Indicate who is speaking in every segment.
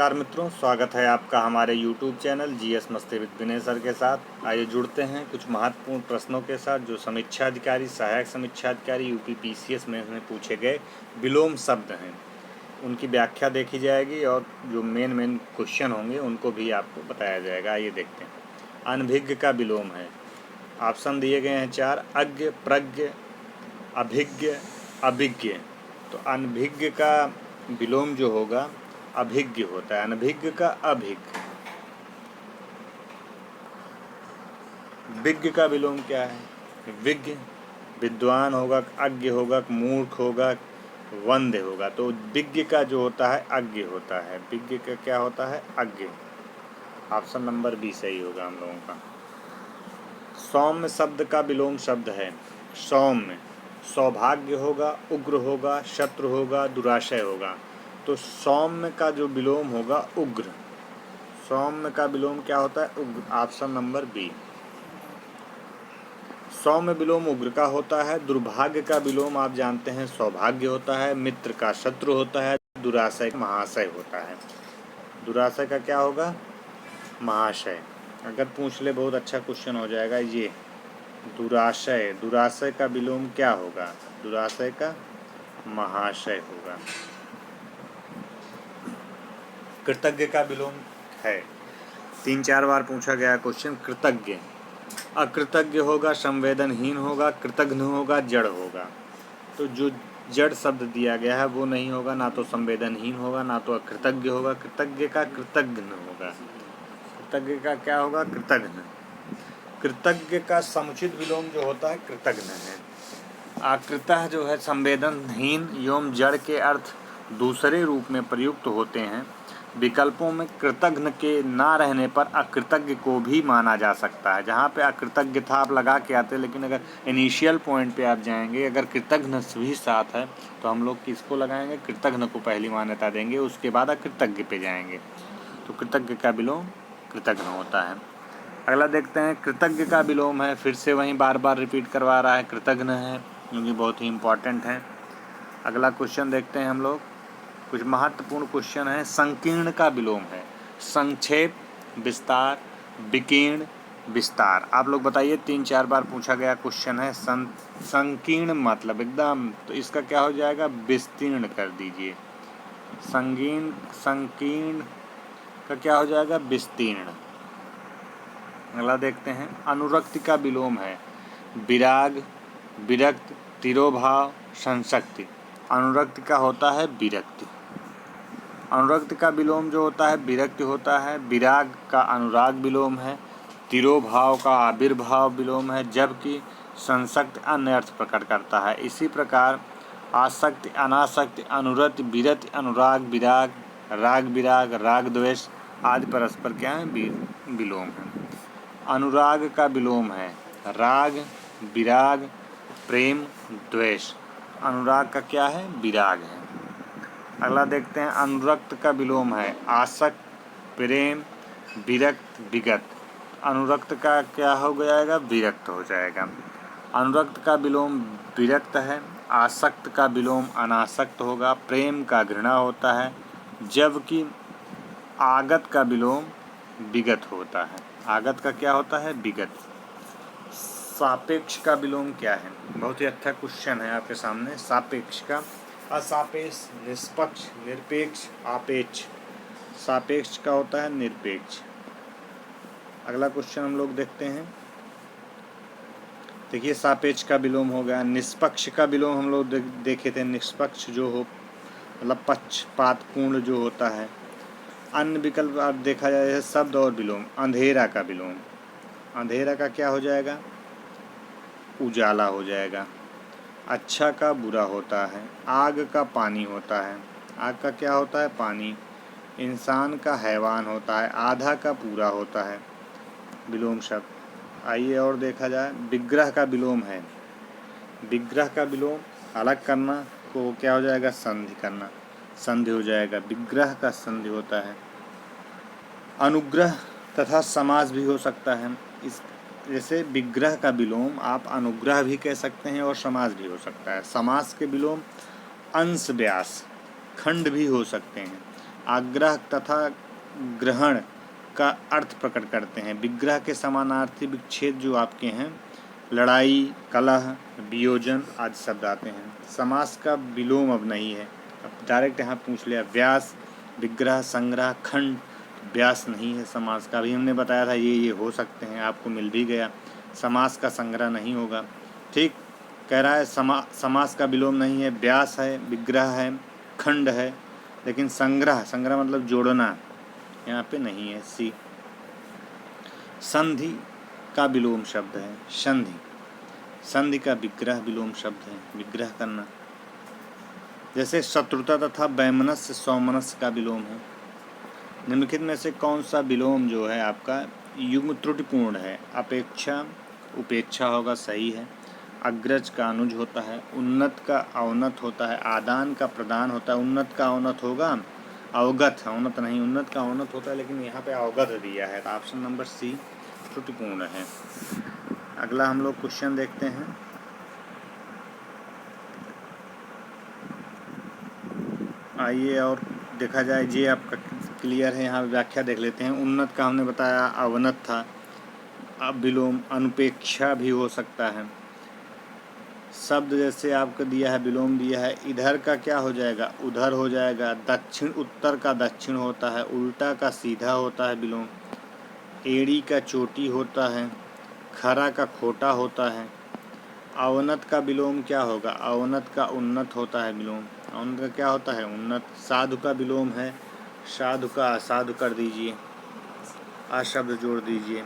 Speaker 1: नमस्कार मित्रों, स्वागत है आपका हमारे YouTube चैनल जीएस मस्ती विद विनय सर के साथ। आइए जुड़ते हैं कुछ महत्वपूर्ण प्रश्नों के साथ जो समीक्षा अधिकारी, सहायक समीक्षा अधिकारी यूपी पीसीएस में उन्हें पूछे गए विलोम शब्द हैं, उनकी व्याख्या देखी जाएगी और जो मेन क्वेश्चन होंगे उनको भी आपको बताया जाएगा। आइए देखते हैं। अनभिज्ञ का विलोम है, ऑप्शन दिए गए हैं 4: अज्ञ, प्रज्ञ, अभिज्ञ, अभिज्ञ। तो अनभिज्ञ का विलोम जो होगा अभिज्ञ होता है। अनभिज्ञ का अभिज्ञ। विज्ञ का विलोम क्या है? विज्ञ विद्वान होगा, अज्ञ होगा, मूर्ख होगा, वंध्य होगा। तो विज्ञ का जो होता है अज्ञ होता है। विज्ञ का क्या होता है? अज्ञ। ऑप्शन नंबर बी सही होगा हम लोगों का। सौम्य शब्द का विलोम शब्द है सौम्य। सौभाग्य होगा, उग्र होगा, शत्रु होगा, दुराशय होगा। तो सौम्य का जो विलोम होगा उग्र। सौम्य का विलोम क्या होता है? उग्र। Option number B. सौम्य विलोम उग्र का होता है। दुर्भाग्य का विलोम आप जानते हैं सौभाग्य होता है। मित्र का शत्रु होता है। दुराशय महाशय होता है। दुराशय का क्या होगा? महाशय। अगर पूछ ले बहुत अच्छा क्वेश्चन हो जाएगा ये। दुराशय, दुराशय का विलोम क्या होगा? दुराशय का महाशय होगा। कृतज्ञ का विलोम है, 3-4 बार पूछा गया क्वेश्चन। कृतज्ञ अकृतज्ञ होगा, संवेदनहीन होगा, कृतघ्न होगा, जड़ होगा। तो जो जड़ शब्द दिया गया है वो नहीं होगा, ना तो संवेदनहीन होगा, ना तो अकृतज्ञ होगा। कृतज्ञ का कृतघ्न होगा। कृतज्ञ का क्या होगा? कृतघ्न। कृतज्ञ का समुचित विलोम जो होता है कृतघ्न है। आकृतः जो है संवेदनहीन एवं जड़ के अर्थ दूसरे रूप में प्रयुक्त होते हैं। विकल्पों में कृतघ्न के ना रहने पर अकृतज्ञ को भी माना जा सकता है। जहाँ पे अकृतज्ञ था आप लगा के आते, लेकिन अगर इनिशियल पॉइंट पे आप जाएंगे, अगर कृतघ्न भी साथ है तो हम लोग किसको लगाएंगे? कृतघ्न को पहली मान्यता देंगे, उसके बाद अकृतज्ञ पे जाएंगे। तो कृतज्ञ का विलोम कृतघ्न होता है। अगला देखते हैं। कृतज्ञ का विलोम है, फिर से वहीं बार बार रिपीट करवा रहा है, कृतघ्न है, क्योंकि बहुत ही इम्पॉर्टेंट है। अगला क्वेश्चन देखते हैं हम लोग। कुछ महत्वपूर्ण क्वेश्चन है। संकीर्ण का विलोम है संक्षेप, विस्तार, विकीर्ण, विस्तार। आप लोग बताइए, 3-4 बार पूछा गया क्वेश्चन है। संकीर्ण मतलब एकदम, तो इसका क्या हो जाएगा? विस्तीर्ण कर दीजिए। संकीर्ण का क्या हो जाएगा? विस्तीर्ण। अगला देखते हैं। अनुरक्ति का विलोम है विराग, विरक्त, तिरोभाव, संशक्ति। अनुरक्ति का होता है विरक्ति। अनुरक्ति का विलोम जो होता है विरक्ति होता है। विराग का अनुराग विलोम है। तिरोभाव का आविर्भाव विलोम है, जबकि संशक्ति अन्य अर्थ प्रकट करता है। इसी प्रकार आसक्ति, अनासक्ति, अनुरक्ति, विरक्ति, अनुराग, विराग, राग विराग, राग द्वेष आदि परस्पर क्या है? विलोम है। अनुराग का विलोम है राग, विराग, प्रेम, द्वेष। अनुराग का क्या है? विराग है। अगला देखते हैं। अनुरक्त का विलोम है आसक्त, प्रेम, विरक्त, विगत। अनुरक्त का क्या हो जाएगा? विरक्त हो जाएगा। अनुरक्त का विलोम विरक्त है। आसक्त का विलोम अनासक्त होगा। प्रेम का घृणा होता है, जबकि आगत का विलोम विगत होता है। आगत का क्या होता है? विगत। सापेक्ष का विलोम क्या है? बहुत ही अच्छा क्वेश्चन है आपके सामने। सापेक्ष का असापेक्ष, निष्पक्ष, निरपेक्ष, आपेक्ष। सापेक्ष का होता है निरपेक्ष। अगला क्वेश्चन हम लोग देखते हैं। देखिए, सापेक्ष का विलोम हो गया। निष्पक्ष का विलोम हम लोग देखे थे। निष्पक्ष जो हो मतलब पक्षपात पूर्ण जो होता है। अन्य विकल्प आप देखा जाए शब्द और विलोम। अंधेरा का विलोम, अंधेरा का क्या हो जाएगा? उजाला हो जाएगा। अच्छा का बुरा होता है। आग का पानी होता है। आग का क्या होता है? पानी। इंसान का हैवान होता है। आधा का पूरा होता है। विलोम शब्द। आइए और देखा जाए। विग्रह का विलोम है। विग्रह का विलोम अलग करना को क्या हो जाएगा? संधि करना। संधि हो जाएगा। विग्रह का संधि होता है। अनुग्रह तथा समास भी हो सकता है। इस जैसे विग्रह का विलोम आप अनुग्रह भी कह सकते हैं और समास भी हो सकता है। समास के विलोम अंश, व्यास, खंड भी हो सकते हैं। आग्रह तथा ग्रहण का अर्थ प्रकट करते हैं। विग्रह के समानार्थी विच्छेद जो आपके हैं लड़ाई, कलह, वियोजन आदि शब्द आते हैं। समास का विलोम अब नहीं है, अब डायरेक्ट यहाँ पूछ लिया। व्यास, विग्रह, संग्रह, खंड, व्यास नहीं है समास का। अभी हमने बताया था ये हो सकते हैं, आपको मिल भी गया। समास का संग्रह नहीं होगा। ठीक कह रहा है, समास का विलोम नहीं है। व्यास है, विग्रह है, खंड है, लेकिन संग्रह मतलब जोड़ना यहाँ पे नहीं है। सी। संधि का विलोम शब्द है संधि का विग्रह विलोम शब्द है, विग्रह करना। जैसे शत्रुता तथा वैमनस्य सौमनस्य का विलोम है। निम्नलिखित में से कौन सा विलोम जो है आपका युग्म त्रुटिपूर्ण है? अपेक्षा, उपेक्षा होगा, सही है। अग्रज का अनुज होता है, उन्नत का अवनत होता है, आदान का प्रदान होता है। उन्नत का अवनत होगा, अवगत, अवनत नहीं, उन्नत का अवनत होता है, लेकिन यहाँ पे अवगत दिया है, तो ऑप्शन नंबर सी त्रुटिपूर्ण है। अगला हम लोग क्वेश्चन देखते हैं। आइए और देखा जाए, ये आपका क्लियर है, यहाँ व्याख्या देख लेते हैं। उन्नत का हमने बताया अवनत था। अब विलोम अनुपेक्षा भी हो सकता है। शब्द जैसे आपको दिया है, विलोम दिया है। इधर का क्या हो जाएगा? उधर हो जाएगा। दक्षिण, उत्तर का दक्षिण होता है। उल्टा का सीधा होता है विलोम। एड़ी का चोटी होता है। खरा का खोटा होता है। अवनत का विलोम क्या होगा? अवनत का उन्नत होता है विलोम। अवनत का क्या होता है? उन्नत। साधु का विलोम है, साधु का असाधु कर दीजिए, अशब्द जोड़ दीजिए।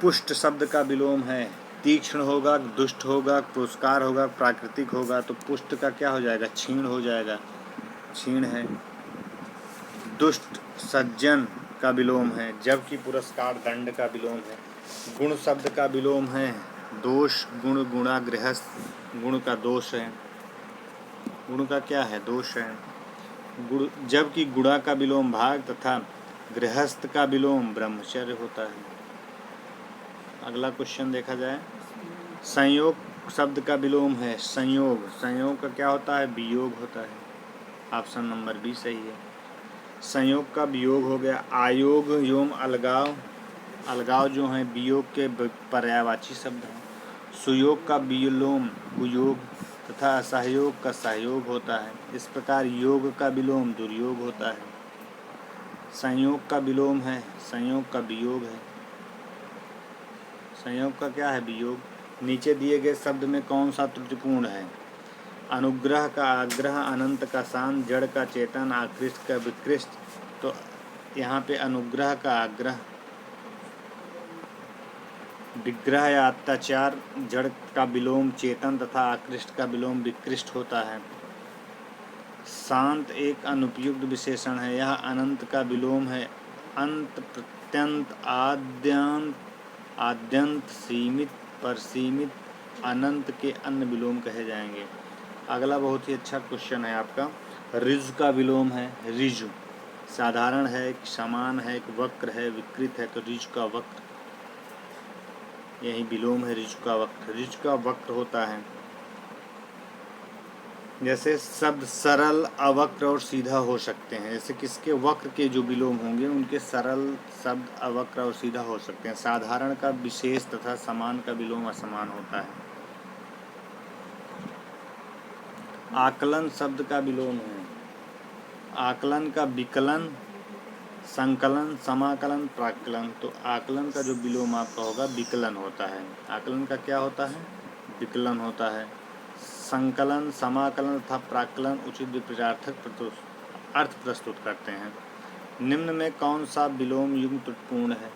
Speaker 1: पुष्ट शब्द का विलोम है, तीक्ष्ण होगा, दुष्ट होगा, पुरस्कार होगा, प्राकृतिक होगा। तो पुष्ट का क्या हो जाएगा? क्षीण हो जाएगा, क्षीण है। दुष्ट सज्जन का विलोम है, जबकि पुरस्कार दंड का विलोम है। गुण शब्द का विलोम है, दोष, गुण, गुणा, गृहस्थ, गुण का दोष है, गुण का क्या है? दोष है। गुण, जबकि गुणा का विलोम भाग तथा गृहस्थ का विलोम ब्रह्मचर्य होता है। अगला क्वेश्चन देखा जाए। संयोग शब्द का विलोम है संयोग। संयोग का क्या होता है? वियोग होता है। ऑप्शन नंबर बी सही है। संयोग का वियोग हो गया। आयोग, योम, अलगाव, अलगाव जो हैं वियोग के पर्यायवाची शब्द हैं। सुयोग का विलोम कुयोग तथा असहयोग का सहयोग होता है। इस प्रकार योग का विलोम दुर्योग होता है। संयोग का विलोम है, संयोग का वियोग है। संयोग का क्या है? वियोग। नीचे दिए गए शब्द में कौन सा त्रुटिपूर्ण है? अनुग्रह का आग्रह, अनंत का शांत, जड़ का चेतन, आकृष्ट का विकृष्ट। तो यहाँ पे अनुग्रह का आग्रह, विग्रह या अत्याचार, जड़ का विलोम चेतन तथा आकृष्ट का विलोम विकृष्ट होता है। शांत एक अनुपयुक्त विशेषण है, यह अनंत का विलोम है। अंत, प्रत्यंत, आद्यंत, आद्यंत, सीमित, परसीमित, अनंत के अन्य विलोम कहे जाएंगे। अगला बहुत ही अच्छा क्वेश्चन है आपका। ऋजु का विलोम है ऋजु। साधारण है, एक समान है, एक वक्र है, विकृत है, तो ऋजु का वक्र, यही विलोम है ऋजु का वक्र। ऋजु का वक्र होता है। जैसे शब्द सरल, अवक्र और सीधा हो सकते हैं। जैसे किसके? वक्र के जो विलोम होंगे उनके सरल शब्द अवक्र और सीधा हो सकते हैं। साधारण का विशेष तथा समान का विलोम असमान होता है। आकलन शब्द का विलोम है। आकलन का विकलन, संकलन, समाकलन, प्राक्कलन। तो आकलन का जो विलोम आपका होगा विकलन होता है। आकलन का क्या होता है? विकलन होता है। संकलन, समाकलन तथा प्राक्कलन उचित विपरीतार्थक अर्थ प्रस्तुत करते हैं। निम्न में कौन सा विलोम युग्म त्रुटिपूर्ण है?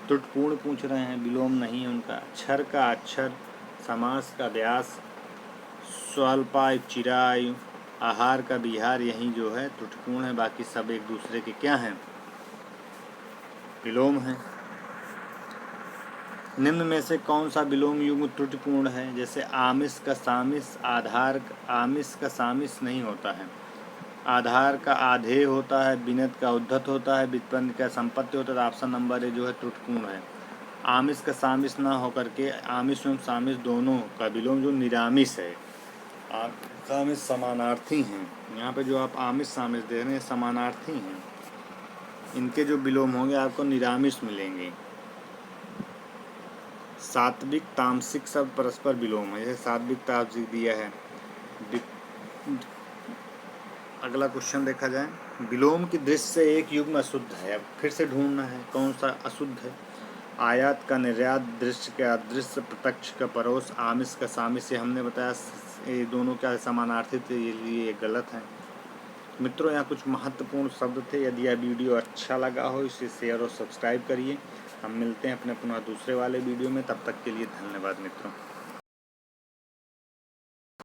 Speaker 1: त्रुटिपूर्ण पूछ रहे हैं, विलोम नहीं है उनका। क्षर का अक्षर, समास का व्यास, स्वल्पायु चिरायु, आहार का विहार, यही जो है त्रुटिपूर्ण है। बाकी सब एक दूसरे के क्या हैं? विलोम है। निम्न में से कौन सा विलोम युग्म त्रुटिपूर्ण है? जैसे आमिष का सामिस, आधार, आमिष का सामिस नहीं होता है। आधार का आधेय होता है, बिनत का उद्धत होता है, व्युत्पन्न का संपत्ति होता है। ऑप्शन नंबर ए जो है त्रुटिपूर्ण है। आमिष का सामिस ना होकर के आमिष एवं सामिस दोनों का विलोम जो निरामिष है, आमिष समानार्थी हैं। यहाँ पे जो आप आमिष सामिष दे रहे हैं समानार्थी हैं, इनके जो विलोम होंगे आपको निरामिष मिलेंगे। सात्विक तामसिक सब परस्पर विलोम है, जैसे सात्विक तामसिक दिया है। अगला क्वेश्चन देखा जाए, विलोम की दृष्टि से एक युग्म अशुद्ध है। अब फिर से ढूंढना है कौन सा अशुद्ध है। आयात का निर्यात, दृश्य का अदृश्य, प्रत्यक्ष का परोस, आमिष का सामिष, से हमने बताया ये दोनों क्या समानार्थी थे, ये गलत है। मित्रों, यहाँ कुछ महत्वपूर्ण शब्द थे। यदि यह वीडियो अच्छा लगा हो इसे शेयर और सब्सक्राइब करिए। हम मिलते हैं अपने पुनः दूसरे वाले वीडियो में, तब तक के लिए धन्यवाद मित्रों।